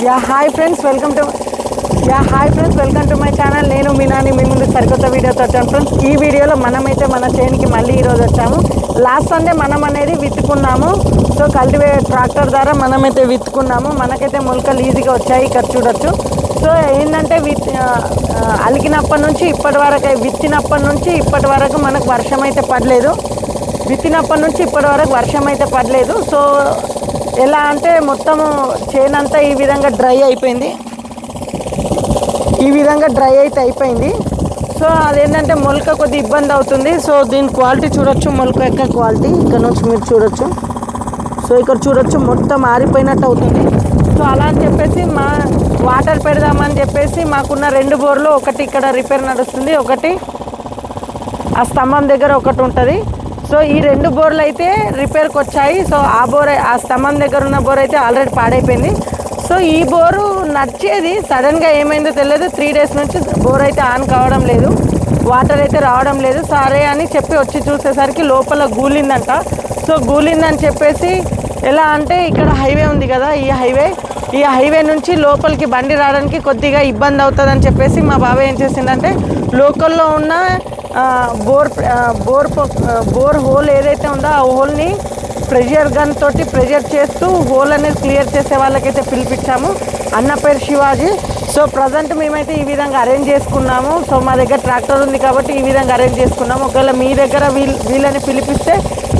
Hi friends welcome to my channel. నేను మీ నాని మీ ముందు సరికొత్త వీడియోతో వచ్చాను ఫ్రెండ్స్. ఈ వీడియోలో మనమైతే మన చేనికి మళ్ళీ ఈరోజు వచ్చాము. లాస్ట్ సండే మనం అనేది విత్తుకున్నాము. సో ట్రాక్టర్ ద్వారా మనమైతే విత్తుకున్నాము. మనకైతే మొలకలు ఈజీగా వచ్చాయి, ఇక్కడ చూడొచ్చు. సో ఏంటంటే అలికినప్పటి నుంచి ఇప్పటి వరకు, విత్తినప్పటి నుంచి ఇప్పటి వరకు మనకు వర్షం అయితే పడలేదు. విత్తినప్పటి నుంచి ఇప్పటి వరకు వర్షం అయితే పడలేదు. సో ఎలా అంటే మొత్తము చేనంతా ఈ విధంగా డ్రై అయిపోయింది. అయిపోయింది. సో అదేంటంటే మొలక కొద్ది ఇబ్బంది అవుతుంది. సో దీని క్వాలిటీ చూడొచ్చు, మొలక యొక్క క్వాలిటీ ఇక్కడ నుంచి మీరు చూడొచ్చు. సో ఇక్కడ చూడొచ్చు మొత్తం ఆరిపోయినట్టు అవుతుంది. సో అలా అని చెప్పేసి వాటర్ పెడదామని చెప్పేసి మాకున్న 2 బోర్లు, ఒకటి ఇక్కడ రిపేర్ నడుస్తుంది, ఒకటి ఆ స్తంభం దగ్గర ఒకటి ఉంటుంది. సో ఈ 2 బోర్లు అయితే రిపేర్కి వచ్చాయి. సో ఆ స్తంభం దగ్గర ఉన్న బోర్ అయితే ఆల్రెడీ పాడైపోయింది. సో ఈ బోరు నడిచేది సడన్గా ఏమైందో తెలియదు. 3 డేస్ నుంచి బోర్ అయితే ఆన్ కావడం లేదు, వాటర్ అయితే రావడం లేదు. సరే అని చెప్పి వచ్చి చూసేసరికి లోపల గూలిందంట. సో గూలిందని చెప్పేసి ఎలా అంటే ఇక్కడ హైవే ఉంది కదా, ఈ హైవే నుంచి లోపలికి బండి రావడానికి కొద్దిగా ఇబ్బంది అవుతుందని చెప్పేసి మా బాబాయ్ ఏం చేసిందంటే లోకల్లో ఉన్న బోర్ హోల్ ఏదైతే ఉందో ఆ హోల్ని ప్రెషర్ గన్ తోటి ప్రెషర్ చేస్తూ హోల్ అనేది క్లియర్ చేసే వాళ్ళకైతే పిలిపించాము. అన్న పేరు శివాజీ. సో ప్రజెంట్ మేమైతే ఈ విధంగా అరేంజ్ చేసుకున్నాము. సో మా దగ్గర ట్రాక్టర్ ఉంది కాబట్టి ఈ విధంగా అరేంజ్ చేసుకున్నాము. ఒకవేళ మీ దగ్గర వీళ్ళని పిలిపిస్తే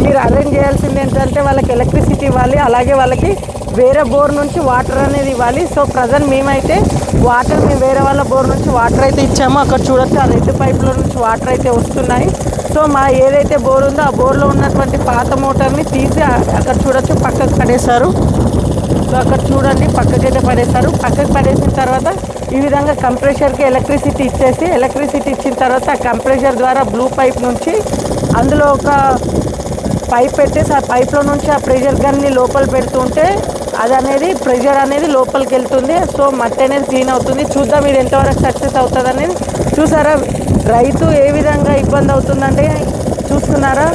మీరు అరేంజ్ చేయాల్సింది ఏంటంటే వాళ్ళకి ఎలక్ట్రిసిటీ ఇవ్వాలి, అలాగే వాళ్ళకి వేరే బోర్ నుంచి వాటర్ అనేది ఇవ్వాలి. సో ప్రజెంట్ మేమైతే మేము వేరే వాళ్ళ బోర్ నుంచి వాటర్ అయితే ఇచ్చాము. అక్కడ చూడొచ్చు ఆ 2 పైపుల నుంచి వాటర్ అయితే వస్తున్నాయి. సో మా ఏదైతే బోర్ ఉందో ఆ బోర్లో ఉన్నటువంటి పాత మోటార్ని తీసి అక్కడ చూడొచ్చు పక్కకు పడేశారు. సో అక్కడ చూడండి పక్కకైతే పడేశారు. పక్కకు పడేసిన తర్వాత ఈ విధంగా కంప్రెషర్కి ఎలక్ట్రిసిటీ ఇచ్చిన తర్వాత ఆ కంప్రెషర్ ద్వారా బ్లూ పైప్ నుంచి అందులో ఒక పైప్ పెట్టేసి ఆ పైప్లో నుంచి ఆ ప్రెషర్ గన్ని లోపల పెడుతుంటే ప్రెషర్ అనేది లోపలికి వెళ్తుంది. సో మట్టి అనేది క్లీన్ అవుతుంది. చూద్దాం ఇది ఎంతవరకు సక్సెస్ అవుతుంది అనేది. చూసారా రైతు ఏ విధంగా ఇబ్బంది అవుతుందంటే చూస్తున్నారా.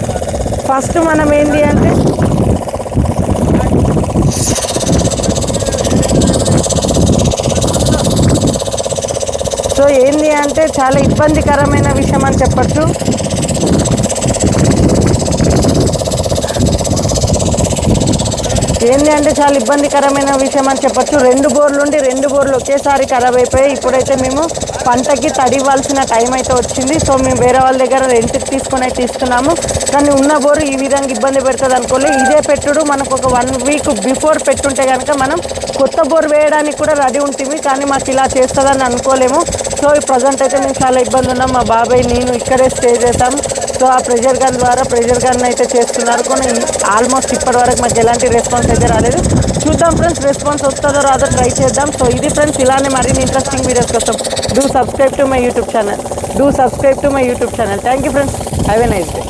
ఫస్ట్ మనం ఏంటి అంటే చాలా ఇబ్బందికరమైన విషయం అని చెప్పచ్చు. చాలా ఇబ్బందికరమైన విషయం అని చెప్పచ్చు. 2 బోర్లు ఒకేసారి ఖరాబ్ అయిపోయాయి. ఇప్పుడైతే మేము పంటకి తడి ఇవ్వాల్సిన టైం అయితే వచ్చింది. సో మేము వేరే వాళ్ళ దగ్గర రెంట్కి తీసుకొని అయితే ఇస్తున్నాము. కానీ ఉన్న బోరు ఈ విధంగా ఇబ్బంది పెడుతుంది అనుకోలే. ఇదే పెట్టుడు మనకు ఒక 1 వీక్ బిఫోర్ పెట్టుంటే కనుక మనం కొత్త బోర్ వేయడానికి కూడా రెడీ ఉంటుంది. కానీ మాకు ఇలా చేస్తుందని అనుకోలేము. సో ప్రజెంట్ అయితే మేము చాలా ఇబ్బంది ఉన్నాం. మా బాబాయ్ నేను ఇక్కడే స్టే చేస్తాము. సో ఆ ప్రెషర్ గన్ అయితే చేస్తున్నారు. కొన్ని ఆల్మోస్ట్ ఇప్పటి వరకు మాకు ఎలాంటి రెస్పాన్స్ అయితే రాలేదు. చూద్దాం ఫ్రెండ్స్, రెస్పాన్స్ వస్తుందో రాదో ట్రై చేద్దాం. సో ఇది ఫ్రెండ్స్, ఇలానే మరిన్ని ఇంట్రెస్టింగ్ వీడియోస్ కోసం do subscribe to my YouTube channel. Thank you friends, have a nice day.